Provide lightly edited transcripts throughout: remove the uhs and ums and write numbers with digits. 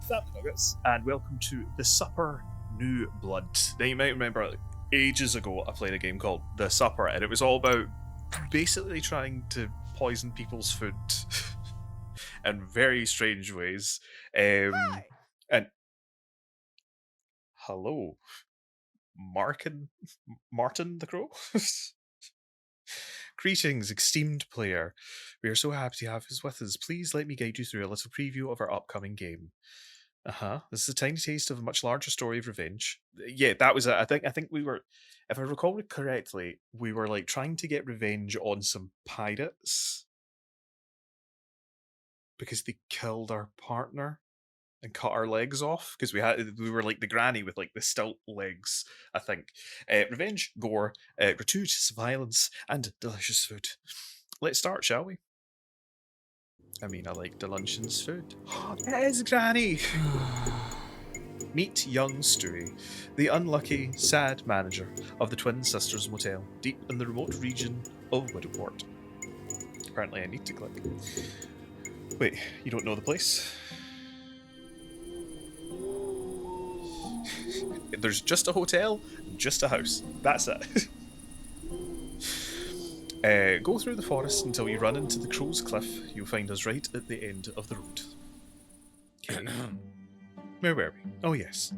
Family Nuggets, and welcome to The Supper New Blood. Now, you might remember ages ago I played a game called The Supper, and it was all about basically trying to poison people's food in very strange ways. Hi. And hello, Martin the Crow? Greetings, esteemed player. We are so happy to have you with us. Please let me guide you through a little preview of our upcoming game. This is a tiny taste of a much larger story of revenge. Yeah, that was it. I think we were, if I recall it correctly, we were like trying to get revenge on some pirates because they killed our partner and cut our legs off because we were like the granny with like the stilt legs. I think revenge, gore, gratuitous violence, and delicious food. Let's start, shall we? I mean, I like the luncheon's food. It is Granny! Meet young Stewie, the unlucky, sad manager of the Twin Sisters Motel, deep in the remote region of Widowport. Apparently I need to click. Wait, you don't know the place? There's just a hotel, just a house. That's it. Go through the forest until you run into the Crow's Cliff. You'll find us right at the end of the road. Okay. Where were we? Oh, yes.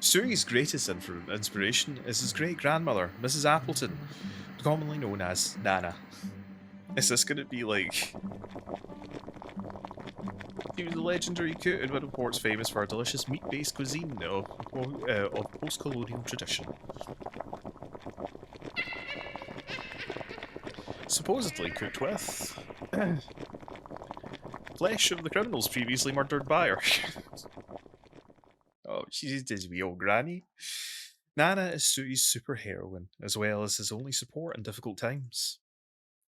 Stewie's greatest inspiration is his great-grandmother, Mrs. Appleton, commonly known as Nana. Is this going to be like... She was a legendary cook in Widowport's famous for a delicious meat-based cuisine of post-colonial tradition. Supposedly cooked with... flesh of the criminals previously murdered by her. Oh, she's this wee old granny. Nana is Stewie's super heroine, as well as his only support in difficult times.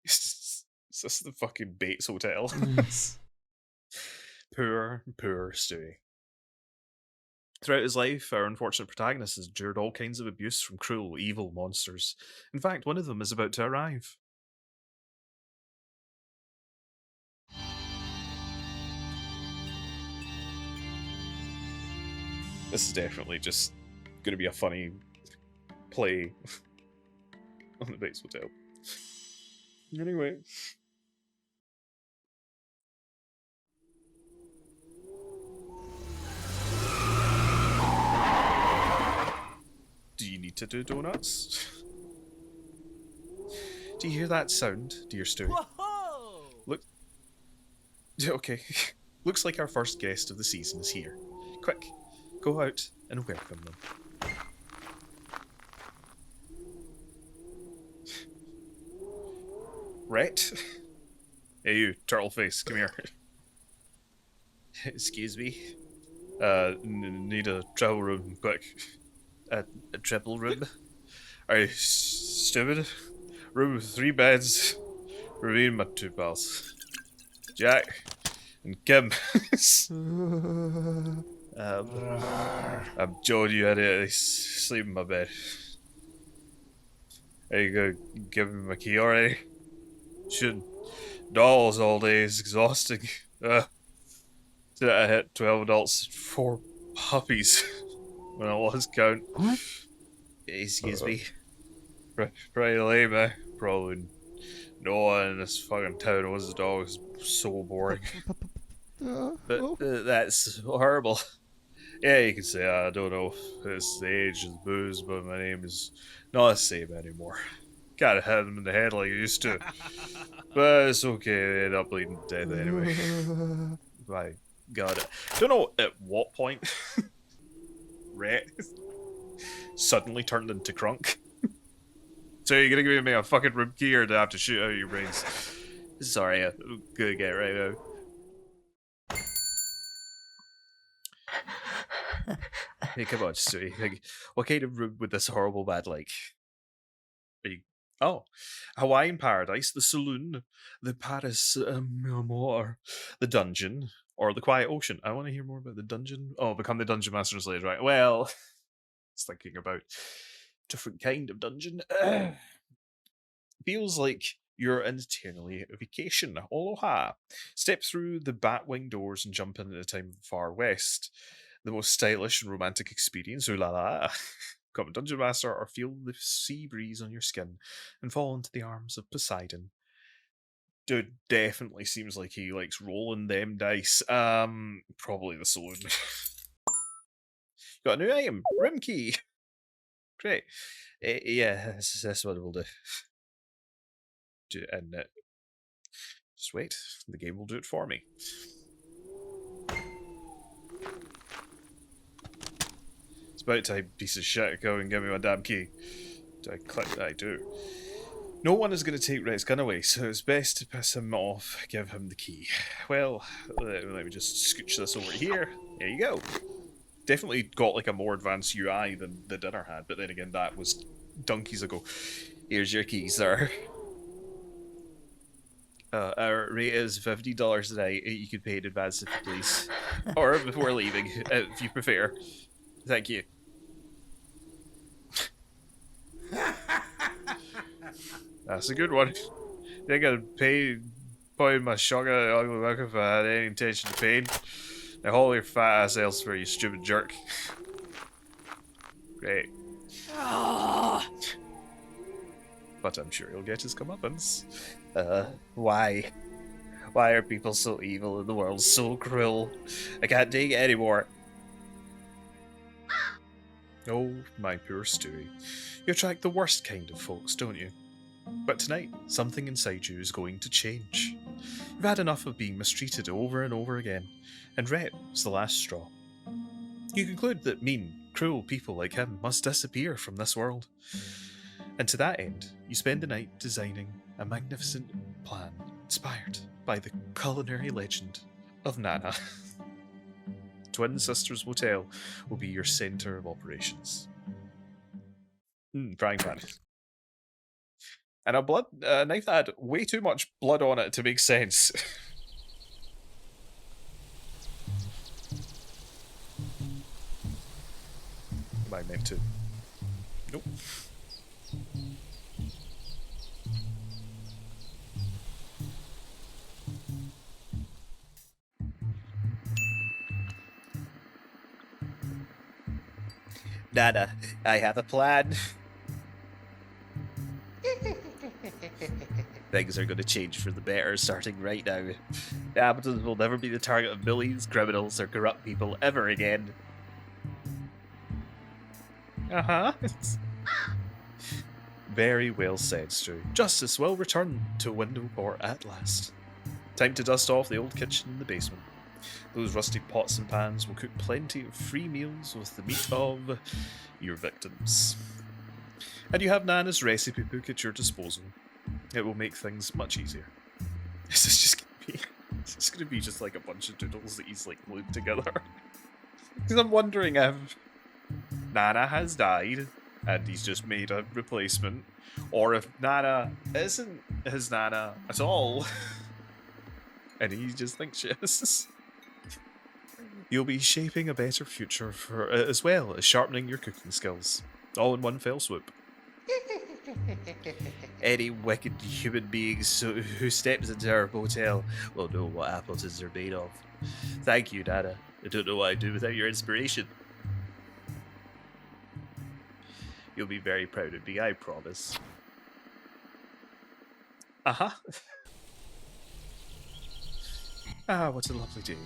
Is this the fucking Bates Hotel? Poor Stewie. Throughout his life, our unfortunate protagonist has endured all kinds of abuse from cruel, evil monsters. In fact, one of them is about to arrive. This is definitely just going to be a funny play on the Bates Hotel. Anyway. Do you need to do donuts? Do you hear that sound, dear Stewie? Whoa! Look. Okay. Looks like our first guest of the season is here. Quick, go out and welcome them. Rhett? Hey you, turtleface, come here. Excuse me. Need a travel room, quick. A triple room? Are you stupid? Room with 3 beds. For me and my 2 pals. Jack and Kim. I'm Joe, you had to sleep in my bed. Are you gonna give me my key already? Shooting dolls all day is exhausting. I hit 12 adults, 4 puppies when I lost count. What? Excuse me. Pretty lame, eh? Probably no one in this fucking town owns a dog. It's so boring. But that's horrible. Yeah, you can say I don't know if it's the age of the booze, but my name is not the same anymore. Gotta hit him in the head like I used to. But it's okay, they end up bleeding to death anyway. My god. Don't know at what point Rhett suddenly turned into Crunk. So you're gonna give me a fucking room key or do I have to shoot out your brains? Sorry, I'm gonna get right out. Hey, come on, Stewie. Like, what kind of room would this horrible bad like? Oh, Hawaiian Paradise, the Saloon, the Paris Amour, the Dungeon, or the Quiet Ocean. I want to hear more about the Dungeon. Oh, become the Dungeon Master later, right? Well, it's thinking about different kind of dungeon. Feels like You're internally a vacation. Aloha. Step through the Batwing doors and jump in at the time of the Far West. The most stylish and romantic experience. Ooh la la. Become a dungeon master or feel the sea breeze on your skin and fall into the arms of Poseidon. Dude definitely seems like he likes rolling them dice. Probably the saloon. Got a new item. Room key. Great. Yeah, that's what we'll do. And just wait. The game will do it for me. It's about time, piece of shit. Go and give me my damn key. Do I click? I do. No one is going to take Rhett's gun away, so it's best to piss him off, give him the key. Well, let me just scooch this over here. There you go. Definitely got like a more advanced UI than the dinner had, but then again, that was donkeys ago. Here's your key, sir. Our rate is $50 a night. You could pay in advance if you please. Or before leaving, if you prefer. Thank you. That's a good one. They gotta pay by my shotgun ugly look if I had any intention of paying. Now haul your fat ass elsewhere, you stupid jerk. Great. But I'm sure he'll get his comeuppance. Why? Why are people so evil and the world so cruel? I can't take it anymore. Oh, my poor Stewie. You attract the worst kind of folks, don't you? But tonight, something inside you is going to change. You've had enough of being mistreated over and over again, and Rhett is the last straw. You conclude that mean, cruel people like him must disappear from this world. And to that end, you spend the night designing a magnificent plan inspired by the culinary legend of Nana. Twin Sisters Motel will be your centre of operations. Frying pan. And a knife that had way too much blood on it to make sense. Am I meant to? Nope. Nana, I have a plan. Things are going to change for the better starting right now. The Hamiltons will never be the target of bullies, criminals, or corrupt people ever again. Very well said, Stu. Justice will return to Windowport at last. Time to dust off the old kitchen in the basement. Those rusty pots and pans will cook plenty of free meals with the meat of your victims. And you have Nana's recipe book at your disposal. It will make things much easier. This is just gonna be just like a bunch of doodles that he's like glued together. Because I'm wondering if Nana has died and he's just made a replacement, or if Nana isn't his Nana at all and he just thinks she is. You'll be shaping a better future for as well as sharpening your cooking skills, all in one fell swoop. Any wicked human beings who steps into our motel will know what Appletons are made of. Thank you, Nana. I don't know what I'd do without your inspiration. You'll be very proud of me, I promise. Ah, what a lovely day.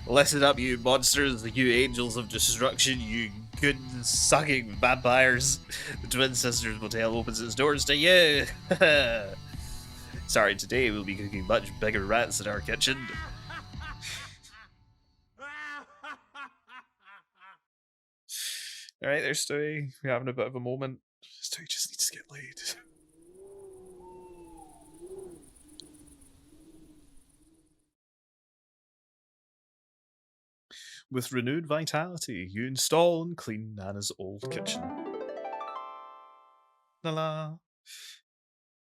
Listen up, you monsters, you angels of destruction, you good-sucking vampires. The Twin Sisters Motel opens its doors to you. Sorry, today we'll be cooking much bigger rats in our kitchen. Alright, there's Stewie. We're having a bit of a moment. Stewie just needs to get laid. With renewed vitality, you install and clean Nana's old kitchen. La la.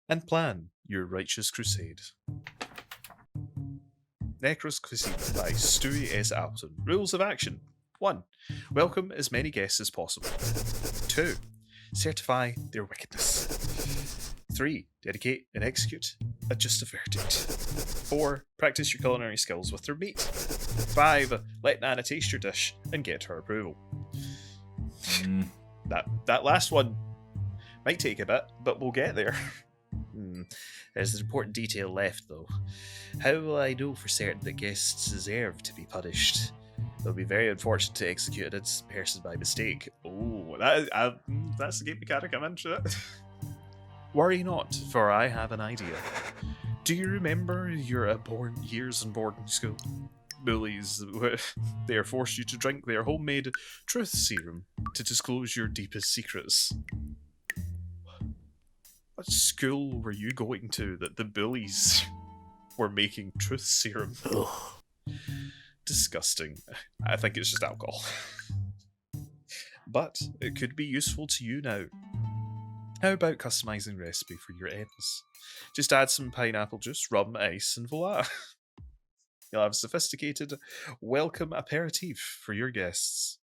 And plan your righteous crusade. Necros Cuisine by Stewie S. Appleton. Rules of action. 1. Welcome as many guests as possible. 2. certify their wickedness. 3. Dedicate and execute a just verdict. 4. Practice your culinary skills with their meat. 5. Let Nana taste your dish and get her approval. That last one might take a bit, but we'll get there. There's an important detail left, though. How will I know for certain that guests deserve to be punished? It'll be very unfortunate to execute an innocent person by mistake. Oh, that's the game mechanic I'm into it. Worry not, for I have an idea. Do you remember your years in boarding school? Bullies, they forced you to drink their homemade truth serum to disclose your deepest secrets. What school were you going to that the bullies were making truth serum? Disgusting. I think it's just alcohol. But it could be useful to you now. How about customizing recipe for your ends? Just add some pineapple juice, rum, ice, and voila. You'll have a sophisticated welcome aperitif for your guests.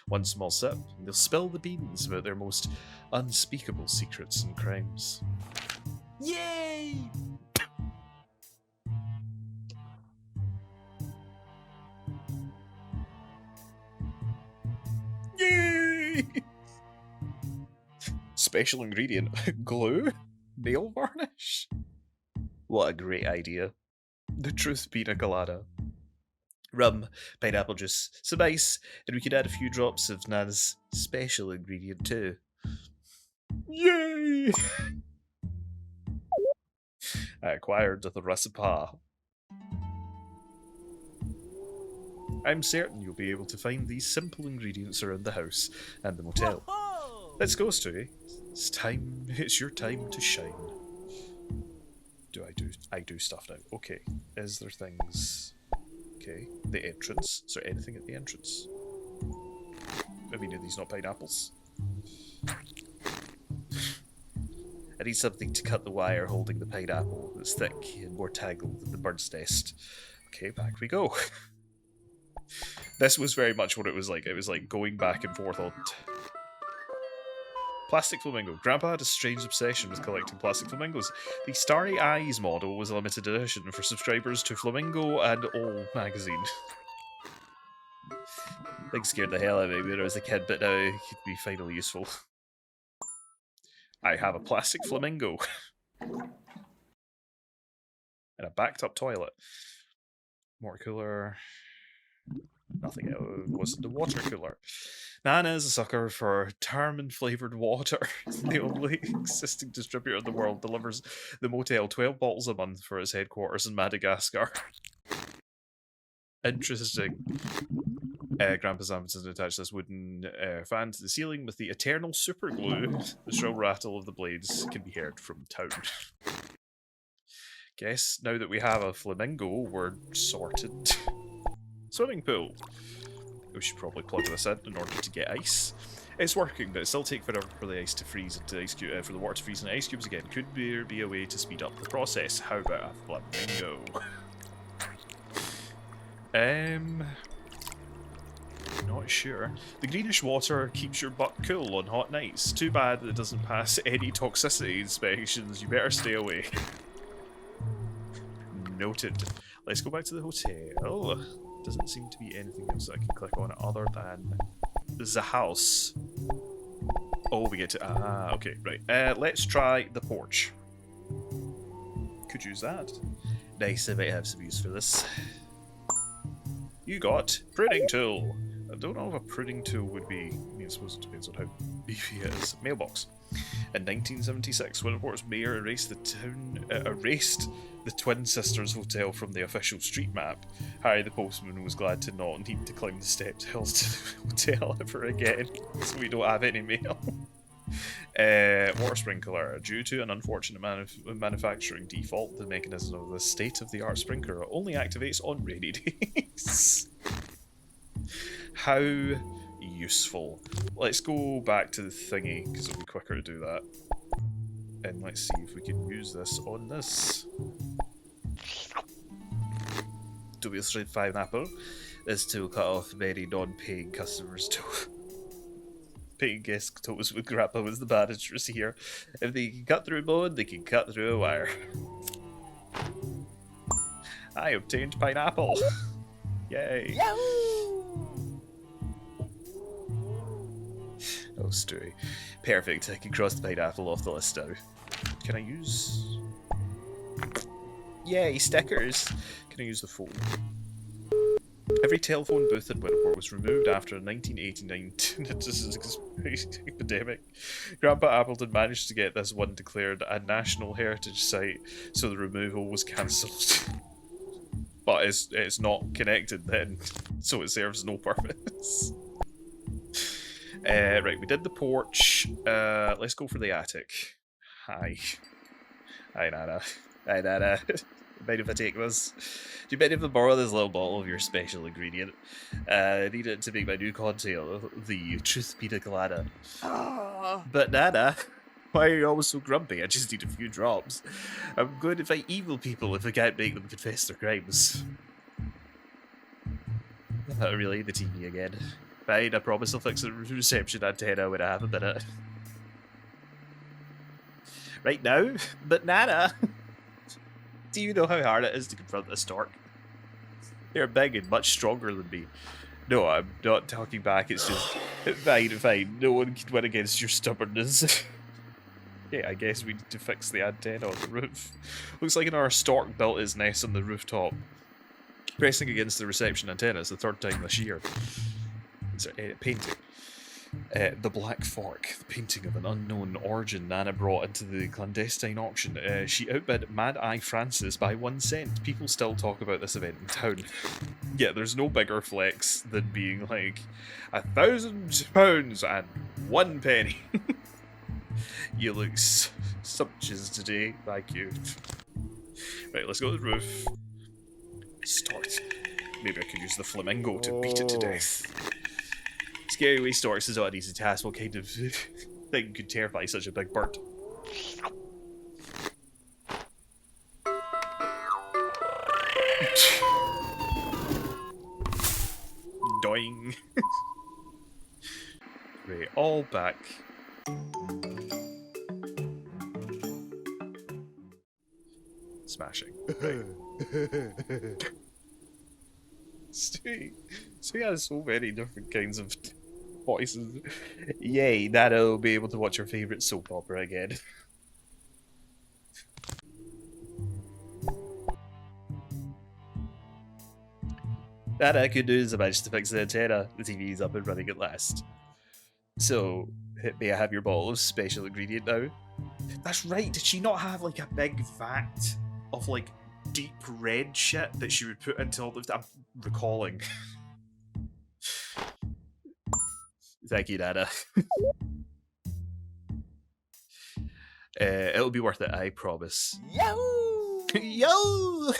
One small sip, and they'll spill the beans about their most unspeakable secrets and crimes. Yay! Yay! Special ingredient, glue? Nail varnish? What a great idea. The truth pina colada. Rum, pineapple juice, some ice, and we could add a few drops of Nana's special ingredient too. Yay! I acquired the recipe. I'm certain you'll be able to find these simple ingredients around the house and the motel. Whoa! Let's go, Stewie. It's your time to shine. I do stuff now. Okay. Is there things? Okay. The entrance. Is there anything at the entrance? I mean, are these not pineapples? I need something to cut the wire holding the pineapple that's thick and more tangled than the bird's nest. Okay, back we go. This was very much what it was like. It was like going back and forth on... Plastic flamingo. Grandpa had a strange obsession with collecting plastic flamingos. The Starry Eyes model was a limited edition for subscribers to Flamingo and All magazine. Thing scared the hell out of me when I was a kid, but now it could be finally useful. I have a plastic flamingo. And a backed up toilet. Water cooler. Nothing else. Wasn't the water cooler. Nana is a sucker for Tarman flavoured water. The only existing distributor in the world delivers the motel 12 bottles a month for its headquarters in Madagascar. Interesting. Grandpa's Amazon attached this wooden fan to the ceiling with the eternal super glue. The shrill rattle of the blades can be heard from town. Guess now that we have a flamingo, we're sorted. Swimming pool. We should probably plug this in order to get ice. It's working, but it still takes forever for the ice to freeze into ice cube, for the water to freeze into ice cubes again. Could there be a way to speed up the process? How about a flamingo? Not sure. The greenish water keeps your butt cool on hot nights. Too bad that it doesn't pass any toxicity inspections. You better stay away. Noted. Let's go back to the hotel. Doesn't seem to be anything else that I can click on other than the house. Oh, we get to... okay, right. Let's try the porch. Could use that. Nice, I might have some use for this. You got pruning tool. I don't know if a pruning tool would be... I mean, I suppose it depends on how beefy it is. Mailbox. In 1976, Winterport's mayor erased the Twin Sisters Hotel from the official street map. Harry the postman was glad to not need to climb the steps hills to the hotel ever again, so we don't have any mail. Water sprinkler. Due to an unfortunate manufacturing default, the mechanism of the state-of-the-art sprinkler only activates on rainy days. How useful. Let's go back to the thingy, because it'll be quicker to do that. And let's see if we can use this on this. Dubious Red Pineapple. This tool cut off many non-paying customers too. paying guest toes with Grandpa was the managers here. If they can cut through bone, they can cut through a wire. I obtained pineapple. Yay. Yahoo! Oh, Stewie. Perfect. I can cross the pineapple off the list now. Can I use... Yay, stickers! Can I use the phone? Every telephone booth in Winterport was removed after a 1989 epidemic. Grandpa Appleton managed to get this one declared a National Heritage Site, so the removal was cancelled. But it's not connected then, so it serves no purpose. Right, we did the porch. Let's go for the attic. Hi. Hi, Nana. Hi, Nana. Mind if I take this? Do you mind if I borrow this little bottle of your special ingredient? I need it to make my new cocktail, the Truth Pina Colada. But Nana, why are you always so grumpy? I just need a few drops. I'm going to fight evil people if I can't make them confess their crimes. Really, the TV again. Fine, I promise I'll fix the reception antenna when I have a minute. Right now? But Nana, do you know how hard it is to confront a stork? They're big and much stronger than me. No, I'm not talking back, it's just... Fine, no one can win against your stubbornness. Yeah, I guess we need to fix the antenna on the roof. Looks like our stork built his nest on the rooftop. Pressing against the reception antenna is the third time this year. Painting. The Black Fork, the painting of an unknown origin Nana brought into the clandestine auction. She outbid Mad Eye Francis by 1 cent. People still talk about this event in town. Yeah, there's no bigger flex than being like, £1,000 and 1 penny. You look sumptuous today, thank you. Right, let's go to the roof. Start. Maybe I could use the flamingo to beat it to death. Scary away storks is not an easy task. What kind of thing could terrify such a big bird? Doing. Right, all back. Smashing. Right. Stewie has so many different kinds of voices. Yay, Nana will be able to watch her favourite soap opera again. Nana, good news, I managed to fix the antenna. The TV is up and running at last. So, may I have your bottle of special ingredient now? That's right, did she not have like a big vat of like deep red shit that she would put into all the... I'm recalling. Thank you, Nana. It'll be worth it, I promise. Yahoo! Yo!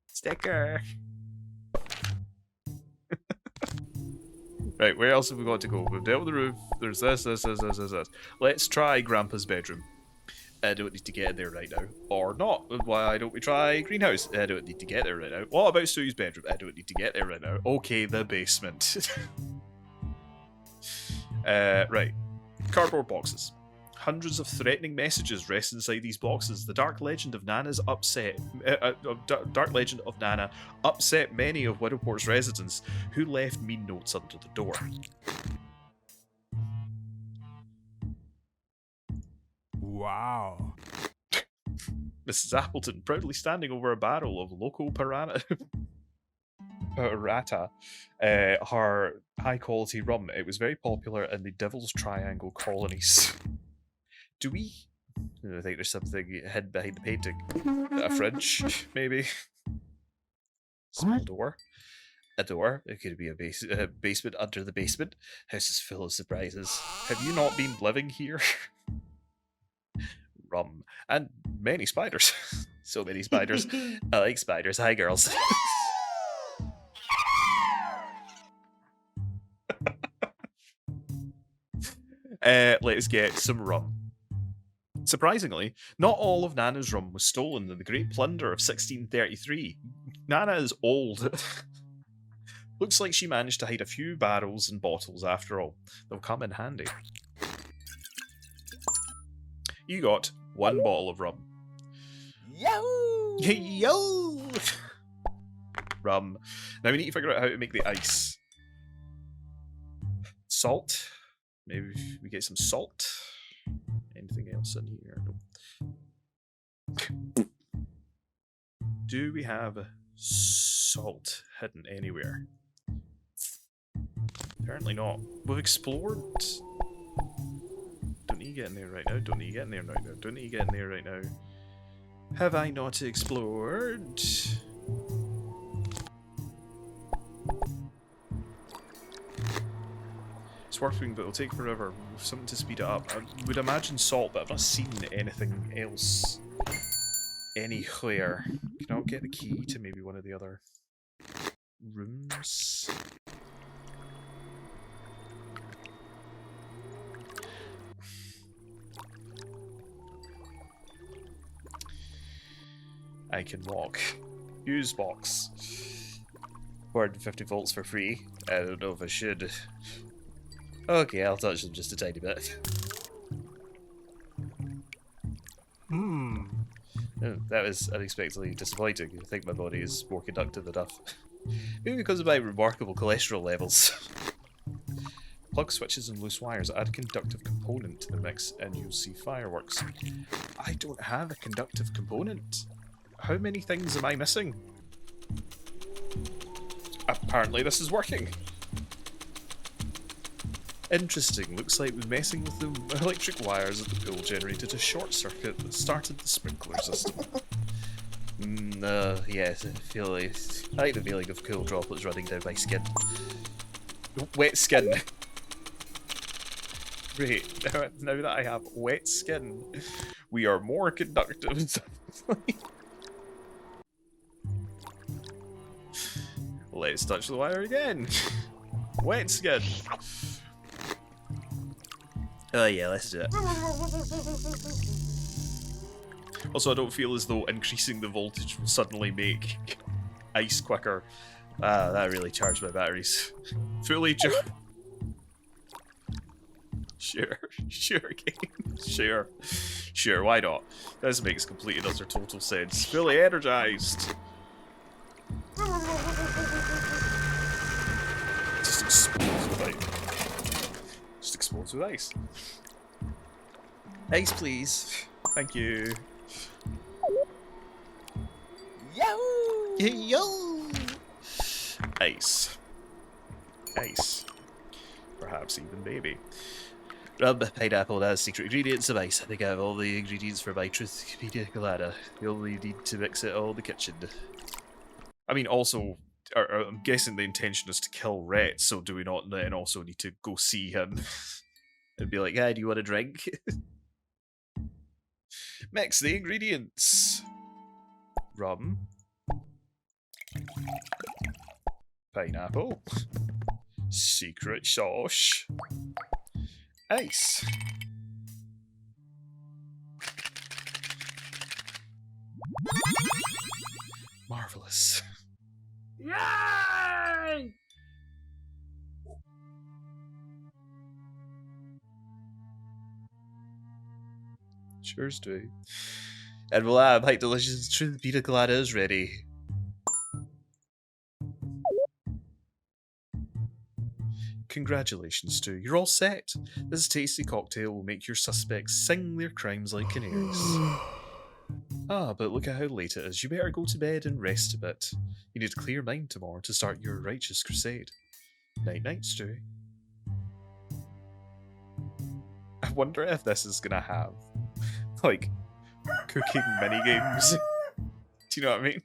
Sticker! Right, where else have we got to go? We've dealt with the roof, there's this. Let's try Grandpa's bedroom. I don't need to get in there right now. Or not. Why don't we try greenhouse? I don't need to get there right now. What about Stu's bedroom? I don't need to get there right now. Okay, the basement. Right. Cardboard boxes. Hundreds of threatening messages rest inside these boxes. The dark legend of Nana's upset... dark legend of Nana upset many of Widowport's residents, who left mean notes under the door. Wow. Mrs. Appleton proudly standing over a barrel of local parata, her high-quality rum. It was very popular in the Devil's Triangle colonies. Do we? I think there's something hidden behind the painting. A fridge, maybe? Small door. A door. It could be a basement under the basement. House is full of surprises. Have you not been living here? Rum. And many spiders. So many spiders. I like spiders. Hi, girls. Let's get some rum. Surprisingly, not all of Nana's rum was stolen in the Great Plunder of 1633. Nana is old. Looks like she managed to hide a few barrels and bottles after all. They'll come in handy. You got 1 bottle of rum. Yahoo! Yo! Rum. Now we need to figure out how to make the ice. Salt. Maybe we get some salt. Anything else in here? No. Do we have salt hidden anywhere? Apparently not. We've explored. Don't need to get in there right now. Don't need to get in there right now. Don't need to get in there right now. Have I not explored? It's working, but it'll take forever. Something to speed it up. I would imagine salt, but I've not seen anything else anywhere. Can I get the key to maybe one of the other rooms? I can walk. Use box. 450 volts for free. I don't know if I should. Okay, I'll touch them just a tiny bit. Oh, that was unexpectedly disappointing. I think my body is more conductive enough. Maybe because of my remarkable cholesterol levels. Plug switches and loose wires. Add a conductive component to the mix and you'll see fireworks. I don't have a conductive component. How many things am I missing? Apparently this is working. Interesting. Looks like messing with the electric wires at the pool generated a short circuit that started the sprinkler system. Yes, I like the feeling of cool droplets running down my skin. Wet skin. Great. Now that I have wet skin, we are more conductive. Let's touch the wire again. Wet skin. Oh yeah, let's do it. Also, I don't feel as though increasing the voltage will suddenly make ice quicker. That really charged my batteries. Fully charged. Sure, game. Sure, why not? This makes complete and utter total sense. Fully energized. Just explodes with ice. Just explodes with ice. Ice, please. Thank you. Yahoo! Yo! Ice. Ice. Perhaps even baby. Rum, pineapple, and secret ingredients of ice. I think I have all the ingredients for my truth pina colada. You only need to mix it all in the kitchen. I mean, also, I'm guessing the intention is to kill Rhett, so do we not then also need to go see him and be like, hey, do you want a drink? Mix the ingredients. Rum. Pineapple. Secret sauce. Ice. Marvelous. Yay! Cheers to it. And voila, my delicious truth pina colada is ready. Congratulations, Stu. You're all set. This tasty cocktail will make your suspects sing their crimes like canaries. Ah, but look at how late it is. You better go to bed and rest a bit. You need a clear mind tomorrow to start your righteous crusade. Night-night, Stu. I wonder if this is gonna have, like, cooking minigames. Do you know what I mean?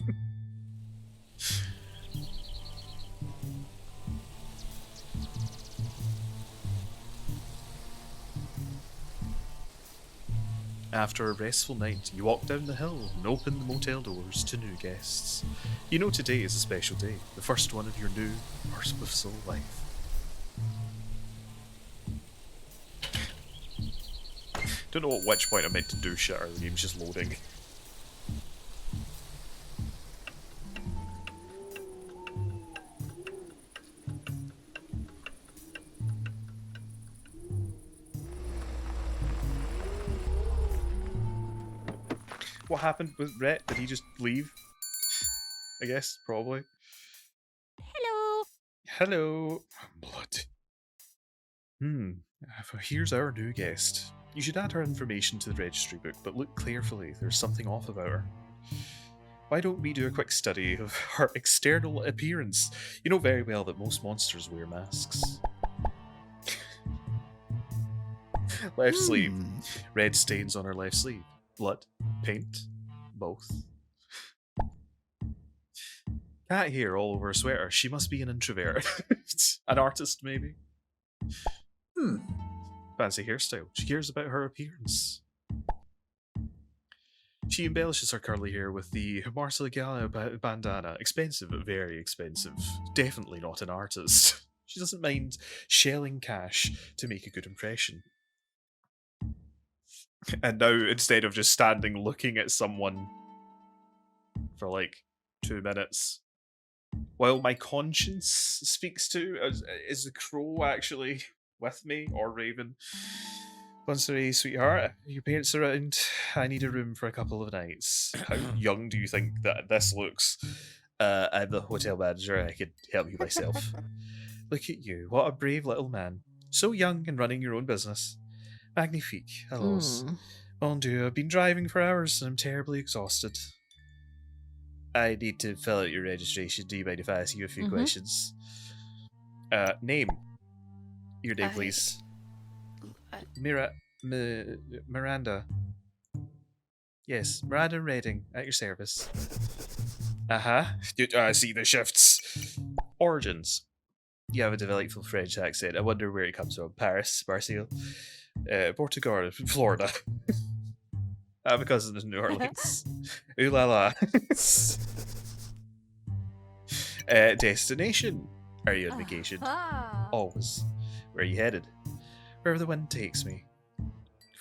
After a restful night, you walk down the hill and open the motel doors to new guests. You know today is a special day, the first one of your new, purposeful life. Don't know at which point I meant to do shit, or the game's just loading. What happened with Rhett? Did he just leave? I guess, probably. Hello. Hello. Blood. Here's our new guest. You should add her information to the registry book, but look carefully. There's something off about her. Why don't we do a quick study of her external appearance? You know very well that most monsters wear masks. Left sleeve. Red stains on her left sleeve. Blood. Paint. Both. Cat hair all over her sweater. She must be an introvert. An artist, maybe? Fancy hairstyle. She cares about her appearance. She embellishes her curly hair with the Marcella bandana. Expensive, but very expensive. Definitely not an artist. She doesn't mind shelling cash to make a good impression. And now, instead of just standing looking at someone for like 2 minutes, while my conscience speaks to, is the crow actually with me, or Raven? Bonsoir, sweetheart. Your parents are around. I need a room for a couple of nights. How young do you think that this looks? I'm the hotel manager. I could help you myself. Look at you. What a brave little man. So young and running your own business. Magnifique. Hello. Mon Dieu, I've been driving for hours and I'm terribly exhausted. I need to fill out your registration. Do you mind if I ask you a few questions? Name. Your name, please. Miranda. Yes, Miranda Redding, at your service. I see the shifts. Origins. You have a delightful French accent. I wonder where it comes from. Paris, Marseille, Portugal, Florida. I have a cousin in New Orleans. Ooh la la. Destination. Are you on vacation? Always. Where are you headed? Wherever the wind takes me.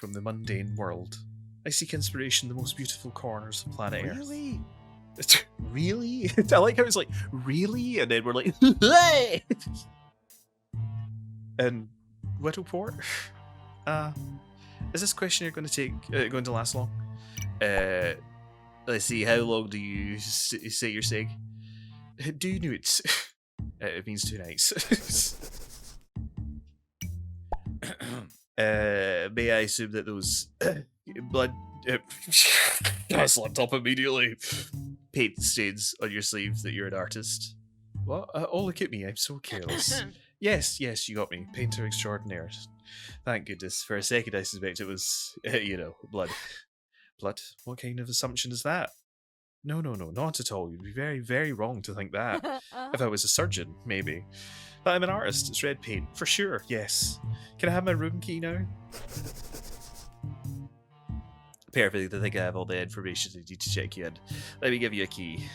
From the mundane world, I seek inspiration in the most beautiful corners of planet Earth. Really? I like how it's like, really? And then we're like, and Widowport? Is this question you're going to take, going to last long? Let's see, how long do you say you're saying? 2 nights. It means 2 nights. May I assume that those blood I slipped up immediately. Paint stains on your sleeve that you're an artist. What? Oh, look at me, I'm so careless. Yes, you got me. Painter extraordinaire. Thank goodness. For a second I suspect it was, blood. Blood? What kind of assumption is that? No, not at all. You'd be very, very wrong to think that. If I was a surgeon, maybe. But I'm an artist. It's red paint. For sure, yes. Can I have my room key now? Perfect. I think I have all the information I need to check you in. Let me give you a key.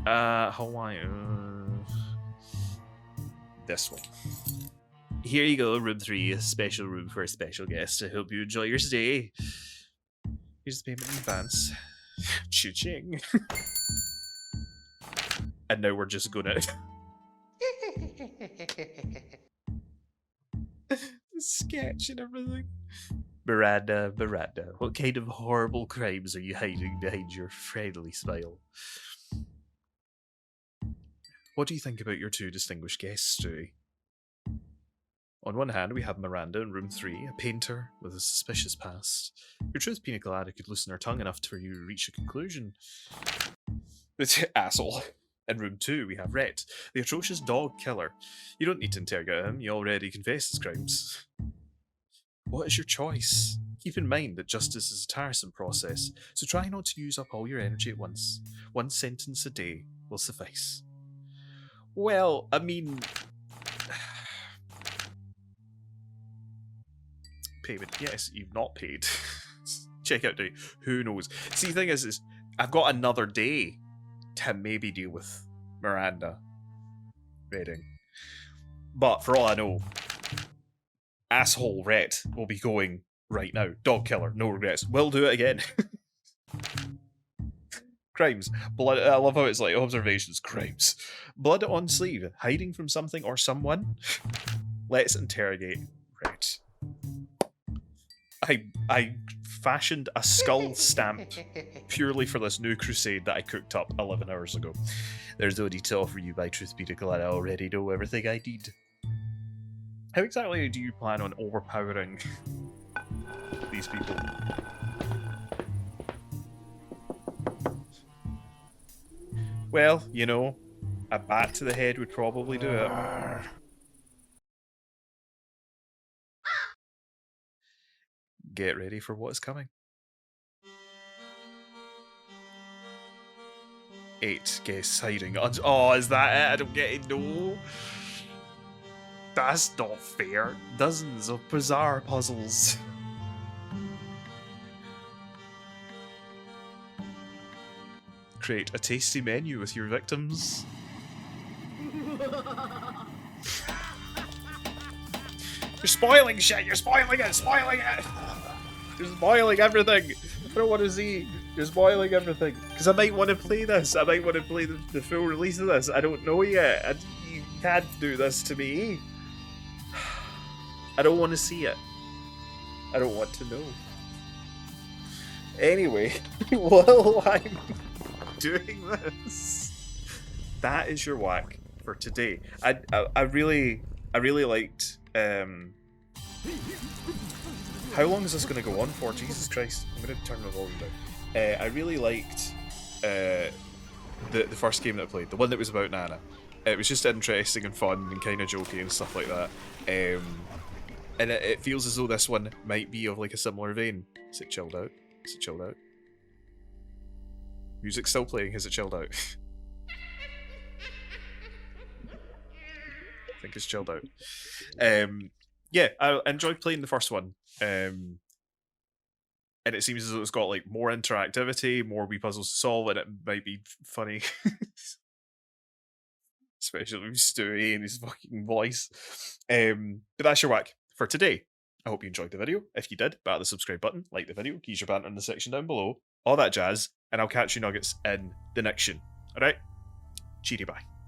Hawaii. This one. Here you go, room 3. A special room for a special guest. I hope you enjoy your stay. Here's the payment in advance. Cha-ching. And now we're just gonna... the sketch and everything. Miranda, what kind of horrible crimes are you hiding behind your friendly smile? What do you think about your 2 distinguished guests, Stewie? On one hand, we have Miranda in room 3, a painter with a suspicious past. Your truth pina colada could loosen her tongue enough for you to reach a conclusion. Asshole. In room 2, we have Rhett, the atrocious dog killer. You don't need to interrogate him, you already confessed his crimes. What is your choice? Keep in mind that justice is a tiresome process, so try not to use up all your energy at once. 1 sentence a day will suffice. Well, I mean... payment. Yes, you've not paid. Check out day. Who knows? See, the thing is I've got another day to maybe deal with Miranda Redding. But for all I know, asshole Rhett will be going right now. Dog killer, no regrets. Will do it again. Crimes. Blood. I love how it's like observations. Crimes. Blood on sleeve. Hiding from something or someone. Let's interrogate Rhett. I fashioned a skull stamp purely for this new crusade that I cooked up 11 hours ago. There's no need to offer you my truth be declared. I already know everything I need. How exactly do you plan on overpowering these people? Well, you know, a bat to the head would probably do it. Get ready for what's coming. 8 guests hiding. Oh, is that it? I don't get it. No. That's not fair. Dozens of bizarre puzzles. Create a tasty menu with your victims. You're spoiling shit! You're spoiling it! Spoiling it! You're spoiling everything! I don't want to see. You're spoiling everything. Because I might want to play this. I might want to play the full release of this. I don't know yet. You can't do this to me. I don't want to see it. I don't want to know. Anyway, while I'm doing this, that is your whack for today. I really liked. How long is this going to go on for? Jesus Christ! I'm going to turn the volume down. I really liked the first game that I played, the one that was about Nana. It was just interesting and fun and kind of jokey and stuff like that. And it feels as though this one might be of like a similar vein. Is it chilled out? Is it chilled out? Music's still playing. Has it chilled out? I think it's chilled out. Yeah, I enjoyed playing the first one. And it seems as though it's got like more interactivity, more wee puzzles to solve, and it might be funny. Especially with Stewie and his fucking voice. But that's your whack for today. I hope you enjoyed the video. If you did, batter the subscribe button, like the video, keys your banter in the section down below, all that jazz, and I'll catch you nuggets in the next one. Alright? Cheery bye.